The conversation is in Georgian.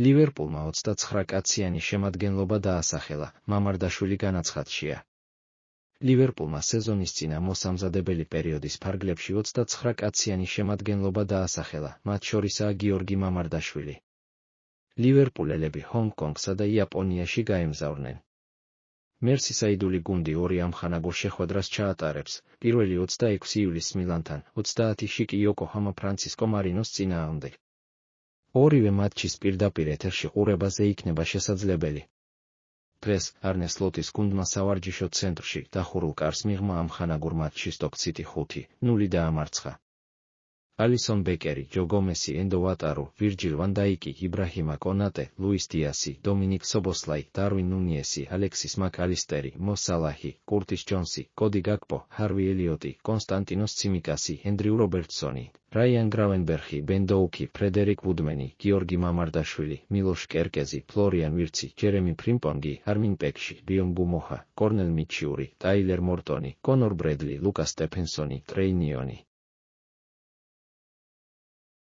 ლივერპულმა 29 კაციანი შემადგენლობა დაასახელა, მამარდაშვილი განაცხადშია. ლივერპულმა სეზონის წინა მოსამზადებელი პერიოდის ფარგლებში 29 კაციანი შემადგენლობა დაასახელა, მათ შორისაა გიორგი მამარდაშვილი. ლივერპულელები ჰონგ-კონგსა და იაპონიაში გაემგზავრნენ. მერსისაიდული გუნდი 2 ამხანაგურ შეხვედრას ჩაატარებს, პირველი 26 ივლისს მილანთან, 30-ში კი იოკოჰამა ფრანცისკო მარინოს წინააღმდეგ. ორივე მატჩის პირდაპირ ეთერში ყურებაზე იქნება შესაძლებელი. დღეს არნე სლოტის გუნდმა სავარჯიშო ცენტრში დახურულ კარს მიღმა ამხანაგურ მატჩში სტოკ სიტი 5-0 დაამარცხა. ალისონ ბეკერი, ჯო გომესი, ენდო ვატარო, ვირჯილ ვან დაიკი, იბრაჰიმა კონატე, ლუის დიასი, დომინიკ სობოსლაი, დარვინ ნუნიესი, ალექსის მაკალისტერი, მო სალაჰი, კურტის ჯონსი, კოდი გაკპო, ჰარვი ელიოტი, კონსტანტინოს ციმიკასი, ენდრიუ რობერტსონი, რაიან გრავენბერხი, ბენ დოუკი, ფრედერიკ ვუდმენი, გიორგი მამარდაშვილი, მილოშ კერკეზი, ფლორიან ვირცი, ჯერემი ფრიმპონგი, არმინ პეკში, რიონ ბუმოჰა, კორნელ მიჩიური, ტაილერ მორტონი, კონორ ბრედლი, ლუკას სტეფენსონი, ტრეი ნიონი.